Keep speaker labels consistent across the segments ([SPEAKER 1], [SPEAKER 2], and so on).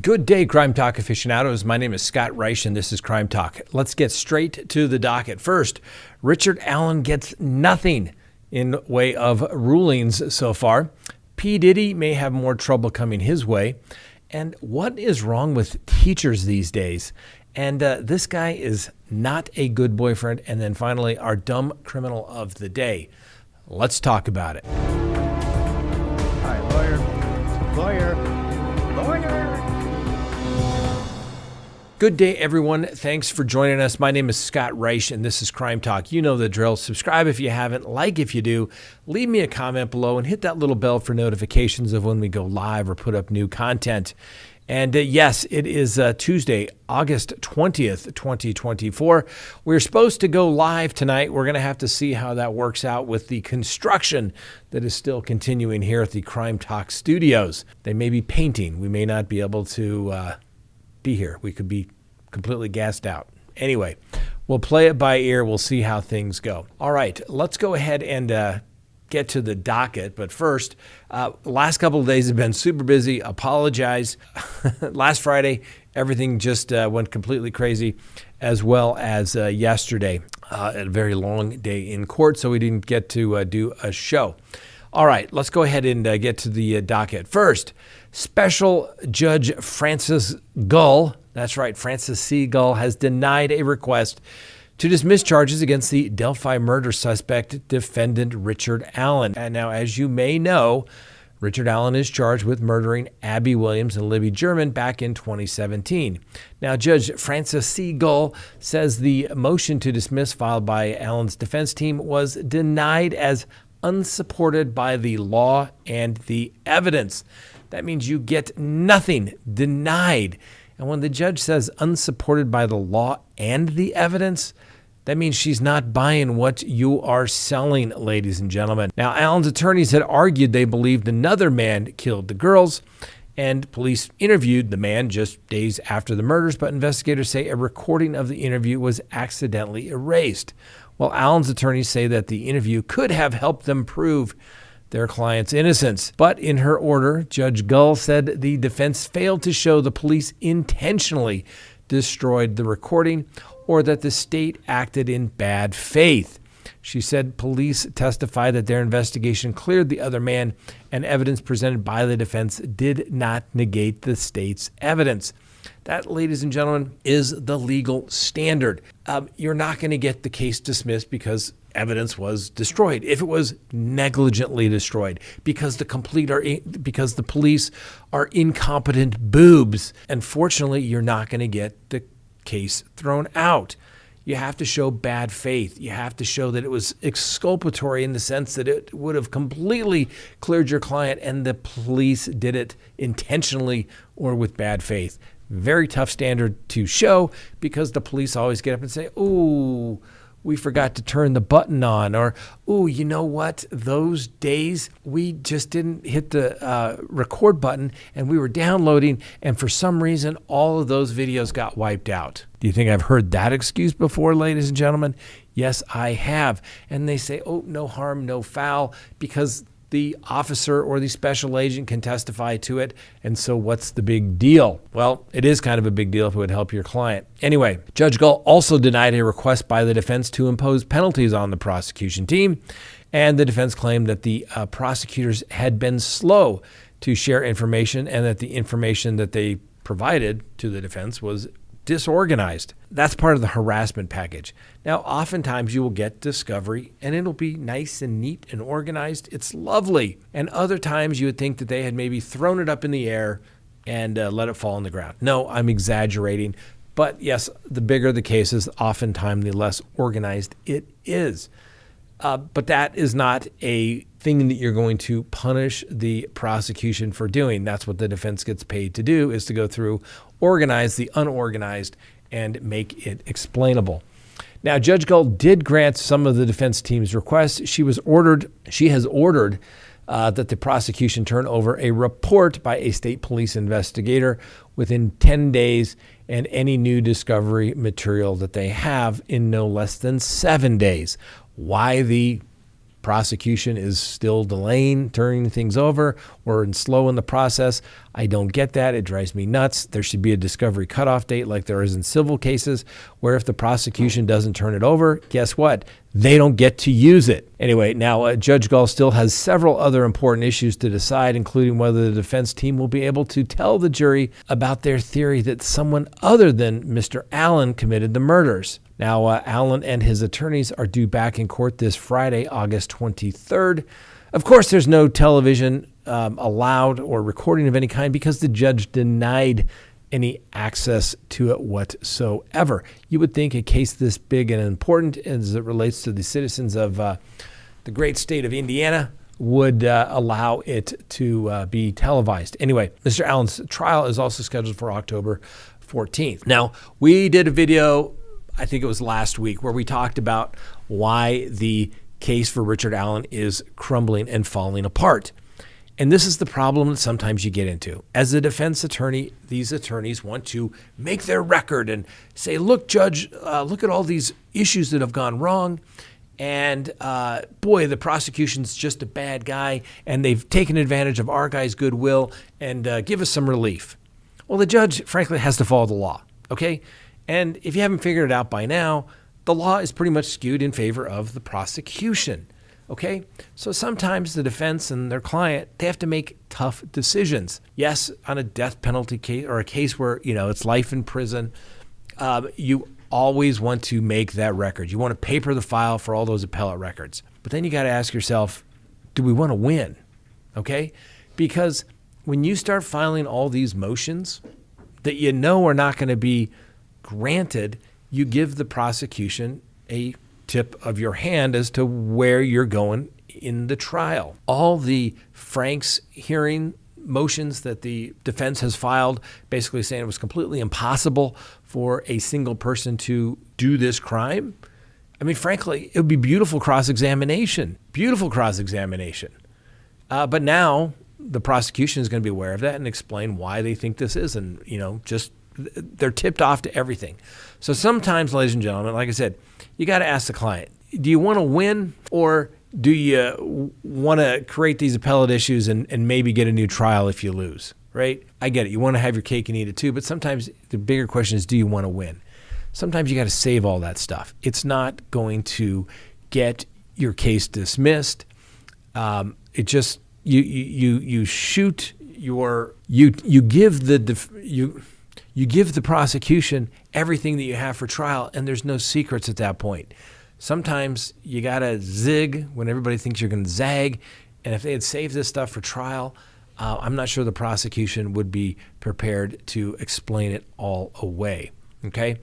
[SPEAKER 1] Good day, Crime Talk aficionados. My name is Scott Reich, and this is Crime Talk. Let's get straight to the docket. First, Richard Allen gets nothing in way of rulings so far. P. Diddy may have more trouble coming his way. And what is wrong with teachers these days? And this guy is not a good boyfriend. And then finally, our dumb criminal of the day. Let's talk about it.
[SPEAKER 2] All right, lawyer.
[SPEAKER 1] Good day, everyone. Thanks for joining us. My name is Scott Reich, and this is Crime Talk. You know the drill. Subscribe if you haven't, like if you do, leave me a comment below, and hit that little bell for notifications of when we go live or put up new content. And yes, it is Tuesday, August 20th, 2024. We're supposed to go live tonight. We're going to have to see how that works out with the construction that is still continuing here at the Crime Talk studios. They may be painting. We may not be able to be here. We could be completely gassed out. Anyway, we'll play it by ear. We'll see how things go. All right, let's go ahead and get to the docket. But first, last couple of days have been super busy. Apologize. Last Friday, everything just went completely crazy, as well as yesterday. A very long day in court, so we didn't get to do a show. All right, let's go ahead and get to the docket. First, Special Judge Francis Gull, that's right, Francis C. Gull, has denied a request to dismiss charges against the Delphi murder suspect, defendant Richard Allen. And now, as you may know, Richard Allen is charged with murdering Abby Williams and Libby German back in 2017. Now, Judge Francis C. Gull says the motion to dismiss filed by Allen's defense team was denied as unsupported by the law and the evidence. That means you get nothing, denied. And when the judge says unsupported by the law and the evidence, that means she's not buying what you are selling, ladies and gentlemen. Now, Allen's attorneys had argued they believed another man killed the girls, and police interviewed the man just days after the murders, but investigators say a recording of the interview was accidentally erased. Well, Allen's attorneys say that the interview could have helped them prove their client's innocence. But in her order, Judge Gull said the defense failed to show the police intentionally destroyed the recording or that the state acted in bad faith. She said police testified that their investigation cleared the other man, and evidence presented by the defense did not negate the state's evidence. That, ladies and gentlemen, is the legal standard. You're not going to get the case dismissed because evidence was destroyed. If it was negligently destroyed, because the police are incompetent boobs, unfortunately, you're not going to get the case thrown out. You have to show bad faith. You have to show that it was exculpatory in the sense that it would have completely cleared your client and the police did it intentionally or with bad faith. Very tough standard to show because the police always get up and say, "Ooh, we forgot to turn the button on," or, "Ooh, you know what? Those days we just didn't hit the record button and we were downloading, and for some reason all of those videos got wiped out." Do you think I've heard that excuse before, ladies and gentlemen? Yes, I have. And they say, "Oh, no harm, no foul," because the officer or the special agent can testify to it. And so what's the big deal? Well, it is kind of a big deal if it would help your client. Anyway, Judge Gull also denied a request by the defense to impose penalties on the prosecution team. And the defense claimed that the prosecutors had been slow to share information and that the information that they provided to the defense was disorganized. That's part of the harassment package. Now, oftentimes you will get discovery and it'll be nice and neat and organized. It's lovely. And other times you would think that they had maybe thrown it up in the air and let it fall on the ground. No, I'm exaggerating. But yes, the bigger the cases, oftentimes the less organized it is. But that is not a thing that you're going to punish the prosecution for doing. That's what the defense gets paid to do, is to go through, organize the unorganized, and make it explainable. Now, Judge Gull did grant some of the defense team's requests. She has ordered that the prosecution turn over a report by a state police investigator within 10 days and any new discovery material that they have in no less than 7 days. Why the prosecution is still delaying, turning things over, or slow in the process. I don't get that. It drives me nuts. There should be a discovery cutoff date like there is in civil cases, where if the prosecution doesn't turn it over, guess what? They don't get to use it. Anyway, now Judge Gall still has several other important issues to decide, including whether the defense team will be able to tell the jury about their theory that someone other than Mr. Allen committed the murders. Now, Allen and his attorneys are due back in court this Friday, August 23rd. Of course, there's no television allowed or recording of any kind because the judge denied any access to it whatsoever. You would think a case this big and important as it relates to the citizens of the great state of Indiana would allow it to be televised. Anyway, Mr. Allen's trial is also scheduled for October 14th. Now, we did a video, I think it was last week, where we talked about why the case for Richard Allen is crumbling and falling apart. And this is the problem that sometimes you get into. As a defense attorney, these attorneys want to make their record and say, look, Judge, look at all these issues that have gone wrong. And boy, the prosecution's just a bad guy, and they've taken advantage of our guy's goodwill, and give us some relief. Well, the judge, frankly, has to follow the law, okay? And if you haven't figured it out by now, the law is pretty much skewed in favor of the prosecution. Okay, so sometimes the defense and their client, they have to make tough decisions. Yes, on a death penalty case or a case where, it's life in prison, you always want to make that record. You want to paper the file for all those appellate records. But then you got to ask yourself, do we want to win? Okay, because when you start filing all these motions that are not going to be granted, you give the prosecution a tip of your hand as to where you're going in the trial. All the Frank's hearing motions that the defense has filed, basically saying it was completely impossible for a single person to do this crime. I mean, frankly, it would be beautiful cross-examination. But now the prosecution is going to be aware of that and explain why they think this is. And, they're tipped off to everything. So sometimes, ladies and gentlemen, like I said, you got to ask the client, do you want to win, or do you want to create these appellate issues and maybe get a new trial if you lose, right? I get it. You want to have your cake and eat it too, but sometimes the bigger question is, do you want to win? Sometimes you got to save all that stuff. It's not going to get your case dismissed. It just, you shoot your, you give the prosecution everything that you have for trial, and there's no secrets at that point. Sometimes you got to zig when everybody thinks you're going to zag. And if they had saved this stuff for trial, I'm not sure the prosecution would be prepared to explain it all away. Okay?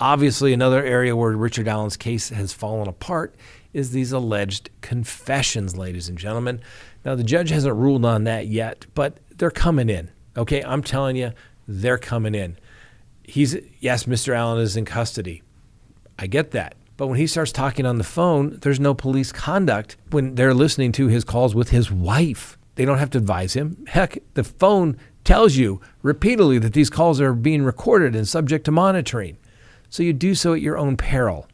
[SPEAKER 1] Obviously, another area where Richard Allen's case has fallen apart is these alleged confessions, ladies and gentlemen. Now, the judge hasn't ruled on that yet, but they're coming in. Okay? I'm telling you, they're coming in. Yes, Mr. Allen is in custody. I get that. But when he starts talking on the phone, there's no police conduct when they're listening to his calls with his wife. They don't have to advise him. Heck, the phone tells you repeatedly that these calls are being recorded and subject to monitoring. So you do so at your own peril.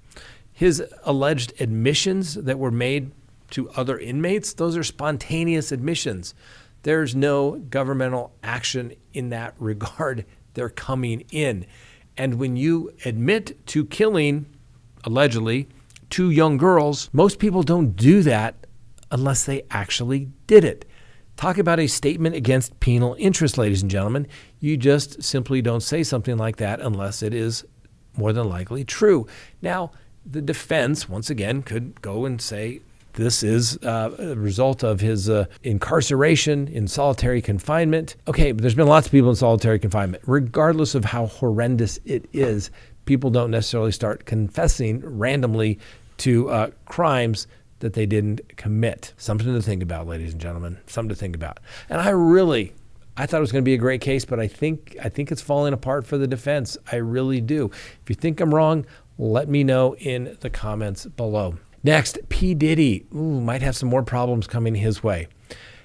[SPEAKER 1] His alleged admissions that were made to other inmates, those are spontaneous admissions. There's no governmental action in that regard. They're coming in. And when you admit to killing, allegedly, 2 young girls, most people don't do that unless they actually did it. Talk about a statement against penal interest, ladies and gentlemen. You just simply don't say something like that unless it is more than likely true. Now, the defense, once again, could go and say, this is a result of his incarceration in solitary confinement. Okay, but there's been lots of people in solitary confinement. Regardless of how horrendous it is, people don't necessarily start confessing randomly to crimes that they didn't commit. Something to think about, ladies and gentlemen. Something to think about. And I thought it was going to be a great case, but I think it's falling apart for the defense. I really do. If you think I'm wrong, let me know in the comments below. Next, P. Diddy might have some more problems coming his way.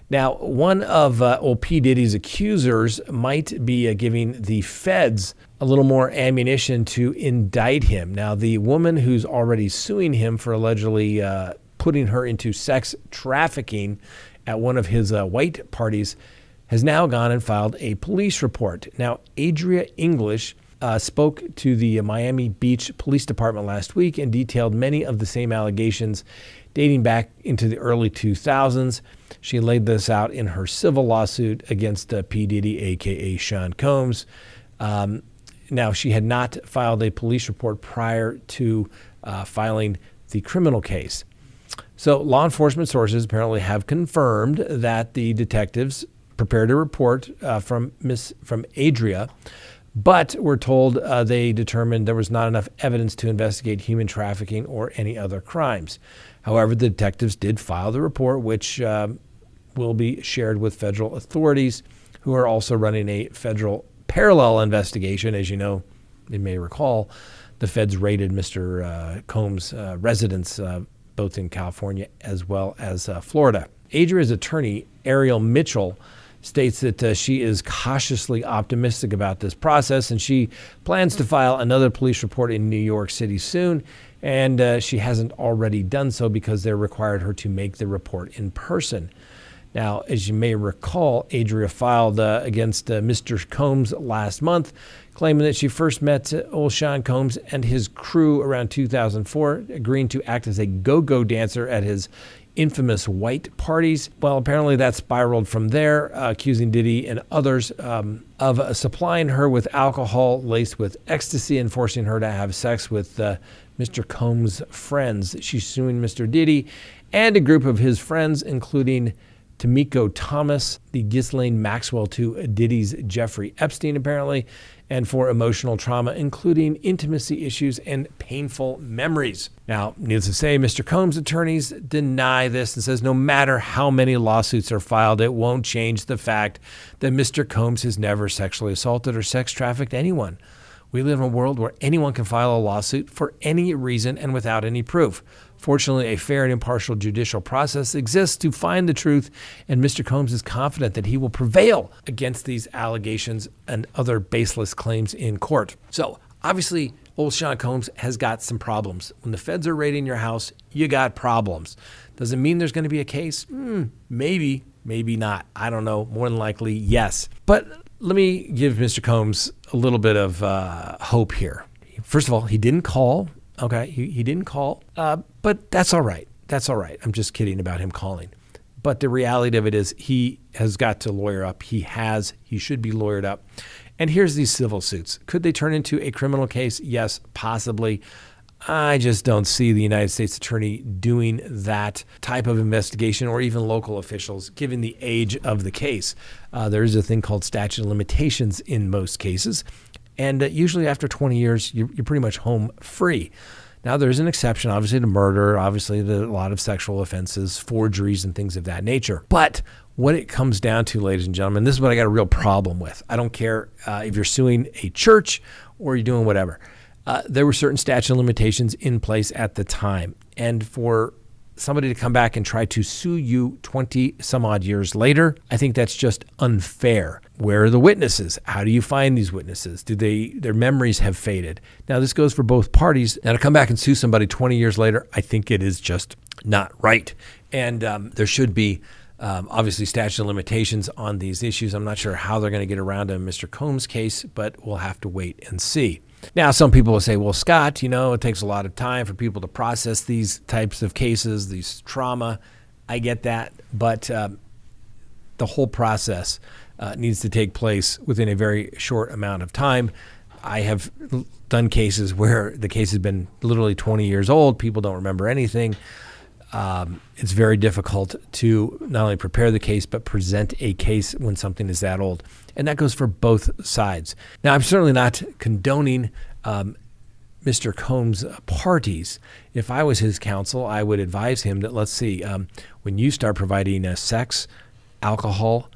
[SPEAKER 1] Now, one of P. Diddy's accusers might be giving the feds a little more ammunition to indict him. Now, the woman who's already suing him for allegedly putting her into sex trafficking at one of his white parties, has now gone and filed a police report. Now, Adria English spoke to the Miami Beach Police Department last week and detailed many of the same allegations dating back into the early 2000s. She laid this out in her civil lawsuit against P. Diddy, a.k.a. Sean Combs. Now, she had not filed a police report prior to filing the criminal case. So law enforcement sources apparently have confirmed that the detectives prepared a report from Adria, but we're told they determined there was not enough evidence to investigate human trafficking or any other crimes. However, the detectives did file the report, which will be shared with federal authorities, who are also running a federal parallel investigation. As you know, you may recall, the feds raided Mr. Combs' residence both in California as well as Florida. Adria's attorney, Ariel Mitchell, states that she is cautiously optimistic about this process, and she plans to file another police report in New York City soon, and she hasn't already done so because they required her to make the report in person. Now, as you may recall, Adria filed against Mr. Combs last month, claiming that she first met old Sean Combs and his crew around 2004, agreeing to act as a go-go dancer at his infamous white parties. Well, apparently that spiraled from there, accusing Diddy and others of supplying her with alcohol laced with ecstasy and forcing her to have sex with Mr. Combs' friends. She's suing Mr. Diddy and a group of his friends, including Tamiko Thomas, the Ghislaine Maxwell to Diddy's Jeffrey Epstein, apparently, and for emotional trauma, including intimacy issues and painful memories. Now, needless to say, Mr. Combs' attorneys deny this and says no matter how many lawsuits are filed, it won't change the fact that Mr. Combs has never sexually assaulted or sex trafficked anyone. We live in a world where anyone can file a lawsuit for any reason and without any proof. Fortunately, a fair and impartial judicial process exists to find the truth, and Mr. Combs is confident that he will prevail against these allegations and other baseless claims in court. So, obviously, old Sean Combs has got some problems. When the feds are raiding your house, you got problems. Does it mean there's going to be a case? Maybe, maybe not. I don't know. More than likely, yes. But let me give Mr. Combs a little bit of hope here. First of all, he didn't call. Okay, he didn't call, but that's all right. That's all right. I'm just kidding about him calling. But the reality of it is he has got to lawyer up. He should be lawyered up. And here's these civil suits. Could they turn into a criminal case? Yes, possibly. I just don't see the United States attorney doing that type of investigation, or even local officials, given the age of the case. There is a thing called statute of limitations in most cases. And usually after 20 years, you're pretty much home free. Now, there's an exception, obviously, to murder, obviously, to a lot of sexual offenses, forgeries, and things of that nature. But what it comes down to, ladies and gentlemen, this is what I got a real problem with. I don't care if you're suing a church or you're doing whatever. There were certain statute of limitations in place at the time. And for somebody to come back and try to sue you 20 some odd years later, I think that's just unfair. Where are the witnesses? How do you find these witnesses? Their memories have faded? Now, this goes for both parties. Now, to come back and sue somebody 20 years later, I think it is just not right. And there should be obviously statute of limitations on these issues. I'm not sure how they're going to get around to Mr. Combs' case, but we'll have to wait and see. Now, some people will say, well, Scott, it takes a lot of time for people to process these types of cases, these trauma. I get that. But the whole process needs to take place within a very short amount of time. I have done cases where the case has been literally 20 years old. People don't remember anything. It's very difficult to not only prepare the case, but present a case when something is that old. And that goes for both sides. Now, I'm certainly not condoning Mr. Combs' parties. If I was his counsel, I would advise him that, let's see, when you start providing sex, alcohol,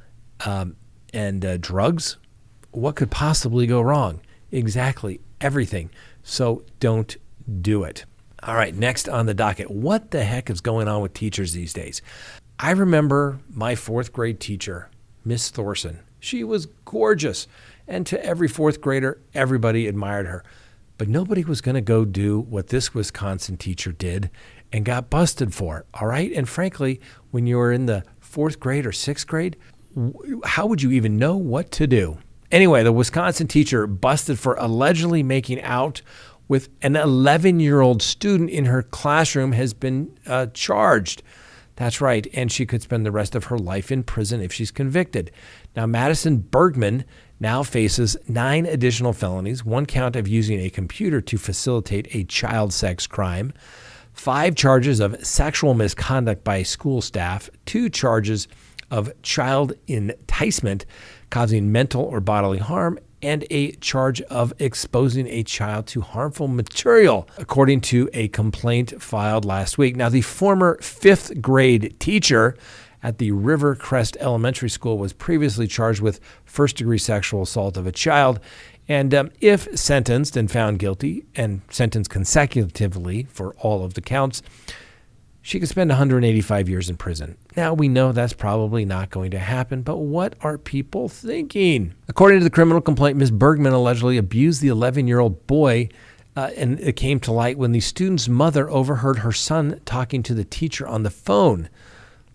[SPEAKER 1] and drugs, what could possibly go wrong? Exactly everything. So don't do it. All right, next on the docket, what the heck is going on with teachers these days? I remember my fourth grade teacher, Miss Thorson. She was gorgeous, and to every fourth grader, everybody admired her. But nobody was going to go do what this Wisconsin teacher did and got busted for it, all right? And frankly, when you were in the 4th grade or 6th grade, how would you even know what to do? Anyway, the Wisconsin teacher busted for allegedly making out with an 11-year-old student in her classroom has been charged. That's right, and she could spend the rest of her life in prison if she's convicted. Now, Madison Bergman now faces 9 additional felonies, 1 count of using a computer to facilitate a child sex crime, 5 charges of sexual misconduct by school staff, 2 charges of child enticement causing mental or bodily harm, and a charge of exposing a child to harmful material, according to a complaint filed last week. Now, the former 5th grade teacher at the Rivercrest Elementary School was previously charged with first-degree sexual assault of a child, and if sentenced and found guilty and sentenced consecutively for all of the counts, she could spend 185 years in prison. Now, we know that's probably not going to happen, but what are people thinking? According to the criminal complaint, Ms. Bergman allegedly abused the 11-year-old boy, and it came to light when the student's mother overheard her son talking to the teacher on the phone.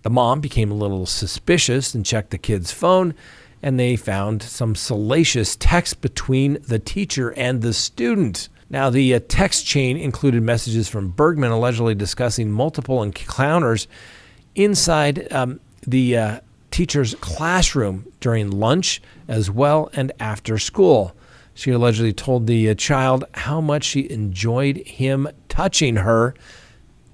[SPEAKER 1] The mom became a little suspicious and checked the kid's phone, and they found some salacious text between the teacher and the student. Now, the text chain included messages from Bergman allegedly discussing multiple encounters inside the teacher's classroom during lunch as well and after school. She allegedly told the child how much she enjoyed him touching her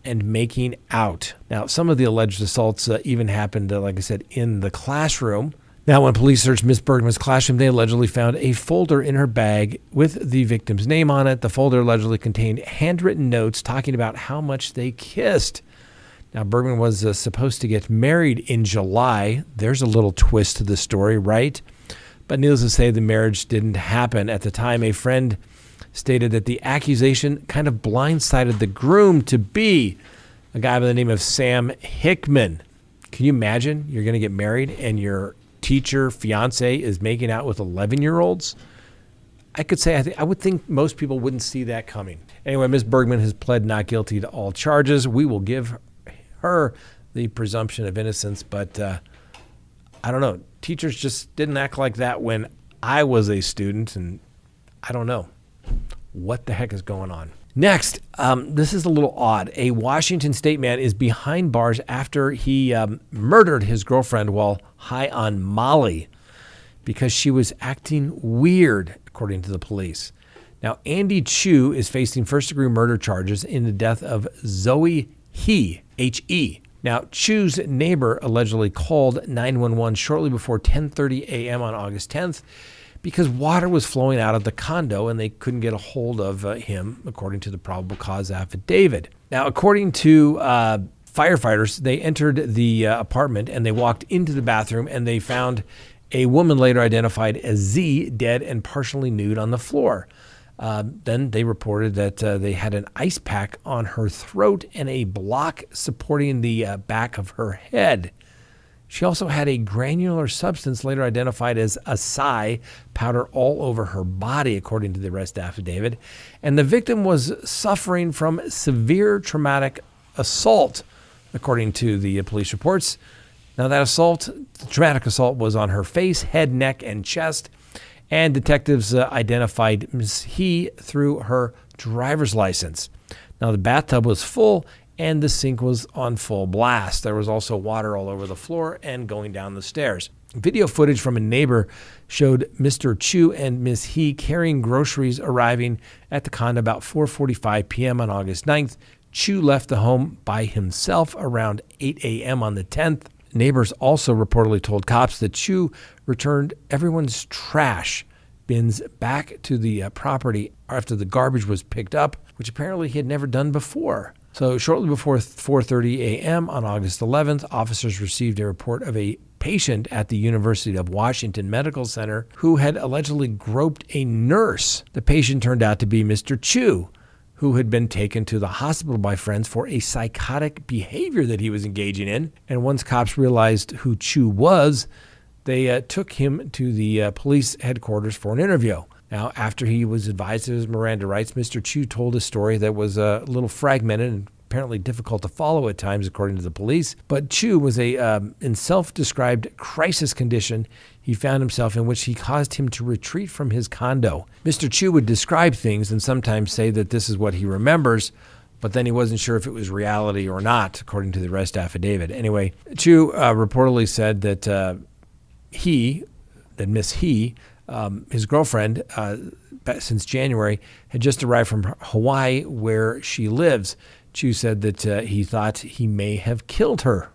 [SPEAKER 1] and making out. Now, some of the alleged assaults even happened, like I said, in the classroom. Now, when police searched Ms. Bergman's classroom, they allegedly found a folder in her bag with the victim's name on it. The folder allegedly contained handwritten notes talking about how much they kissed. Now, Bergman was supposed to get married in July. There's a little twist to the story, right? But needless to say, the marriage didn't happen. At the time, a friend stated that the accusation kind of blindsided the groom-to-be, a guy by the name of Sam Hickman. Can you imagine? You're going to get married and your teacher, fiance, is making out with 11-year-olds? I would think most people wouldn't see that coming. Anyway, Ms. Bergman has pled not guilty to all charges. We will give her the presumption of innocence, but I don't know. Teachers just didn't act like that when I was a student, and I don't know what the heck is going on. Next, this is a little odd. A Washington state man is behind bars after he murdered his girlfriend while high on Molly because she was acting weird, according to the police. Now, Andy Chu is facing first-degree murder charges in the death of Zoe He, H-E. Now, Chu's neighbor allegedly called 911 shortly before 10:30 a.m. on August 10th because water was flowing out of the condo and they couldn't get a hold of him, according to the probable cause affidavit. Now, according to firefighters, they entered the apartment and they walked into the bathroom and they found a woman later identified as Z dead and partially nude on the floor. Then they reported that they had an ice pack on her throat and a block supporting the back of her head. She also had a granular substance later identified as acai powder all over her body, according to the arrest affidavit. And the victim was suffering from severe traumatic assault, according to the police reports. Now, that traumatic assault was on her face, head, neck, and chest. And detectives identified Ms. He through her driver's license. Now, the bathtub was full and the sink was on full blast. There was also water all over the floor and going down the stairs. Video footage from a neighbor showed Mr. Chu and Ms. He carrying groceries arriving at the condo about 4:45 p.m. on August 9th. Chu left the home by himself around 8 a.m. on the 10th. Neighbors also reportedly told cops that Chu returned everyone's trash bins back to the property after the garbage was picked up, which apparently he had never done before. So shortly before 4:30 a.m. on August 11th, officers received a report of a patient at the University of Washington Medical Center who had allegedly groped a nurse. The patient turned out to be Mr. Chu, who had been taken to the hospital by friends for a psychotic behavior that he was engaging in. And once cops realized who Chu was, they took him to the police headquarters for an interview. Now, after he was advised of his Miranda rights, Mr. Chu told a story that was a little fragmented and apparently difficult to follow at times, according to the police. But Chu was in self-described crisis condition he found himself in, which he caused him to retreat from his condo. Mr. Chu would describe things and sometimes say that this is what he remembers, but then he wasn't sure if it was reality or not, according to the arrest affidavit. Anyway, Chu reportedly said that Miss He, his girlfriend, since January, had just arrived from Hawaii, where she lives. Chu said that he thought he may have killed her.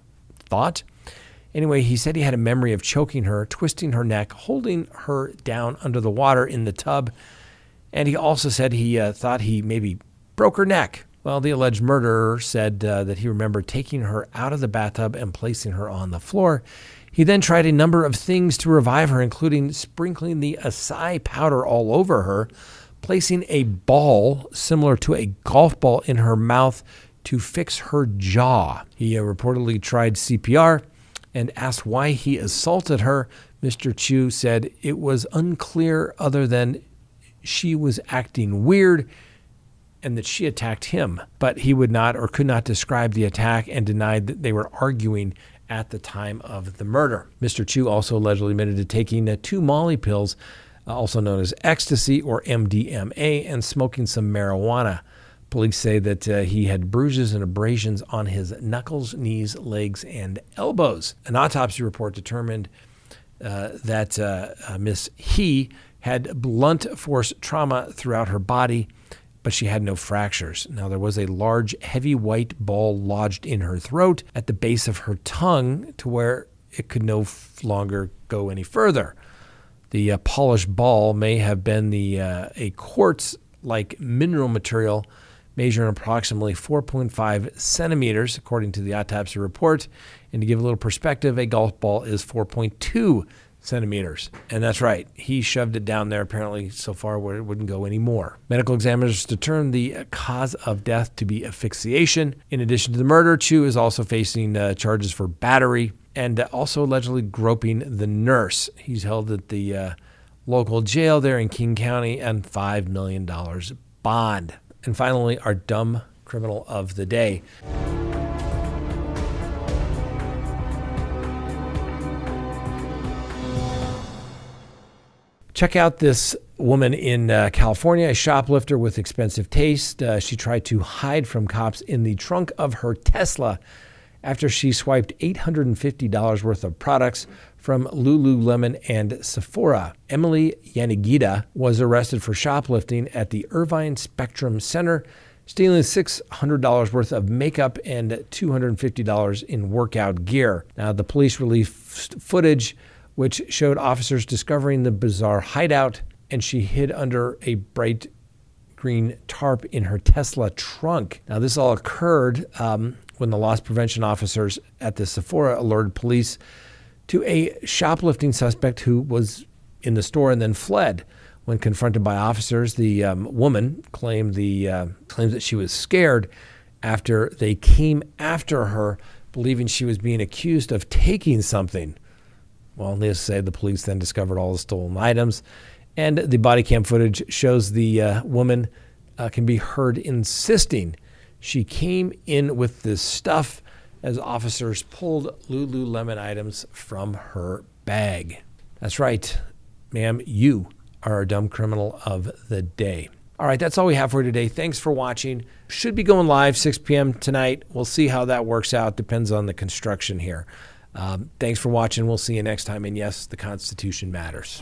[SPEAKER 1] Anyway, he said he had a memory of choking her, twisting her neck, holding her down under the water in the tub. And he also said he thought he maybe broke her neck. Well, the alleged murderer said that he remembered taking her out of the bathtub and placing her on the floor. He then tried a number of things to revive her, including sprinkling the acai powder all over her, placing a ball similar to a golf ball in her mouth to fix her jaw. He reportedly tried CPR and asked why he assaulted her. Mr. Chu said it was unclear other than she was acting weird and that she attacked him, but he would not or could not describe the attack and denied that they were arguing at the time of the murder. Mr. Chu also allegedly admitted to taking 2 Molly pills, also known as ecstasy or MDMA, and smoking some marijuana. Police say that he had bruises and abrasions on his knuckles, knees, legs, and elbows. An autopsy report determined that Miss He had blunt force trauma throughout her body, but she had no fractures. Now, there was a large, heavy white ball lodged in her throat at the base of her tongue to where it could no longer go any further. The polished ball may have been a quartz-like mineral material measuring approximately 4.5 centimeters, according to the autopsy report. And to give a little perspective, a golf ball is 4.2 centimeters. And that's right. He shoved it down there apparently so far where it wouldn't go anymore. Medical examiners determined the cause of death to be asphyxiation. In addition to the murder, Chu is also facing charges for battery and also allegedly groping the nurse. He's held at the local jail there in King County and $5 million bond. And finally, our dumb criminal of the day. Check out this woman in California, a shoplifter with expensive taste. She tried to hide from cops in the trunk of her Tesla after she swiped $850 worth of products from Lululemon and Sephora. Emily Yanagida was arrested for shoplifting at the Irvine Spectrum Center, stealing $600 worth of makeup and $250 in workout gear. Now, the police released footage which showed officers discovering the bizarre hideout, and she hid under a bright green tarp in her Tesla trunk. Now, this all occurred when the loss prevention officers at the Sephora alerted police to a shoplifting suspect who was in the store and then fled. When confronted by officers, the woman claimed that she was scared after they came after her, believing she was being accused of taking something. Well, needless to say, the police then discovered all the stolen items, and the body cam footage shows the woman can be heard insisting she came in with this stuff as officers pulled Lululemon items from her bag. That's right, ma'am, you are our dumb criminal of the day. All right, that's all we have for today. Thanks for watching. Should be going live 6 p.m. tonight. We'll see how that works out. Depends on the construction here. Thanks for watching. We'll see you next time. And yes, the Constitution matters.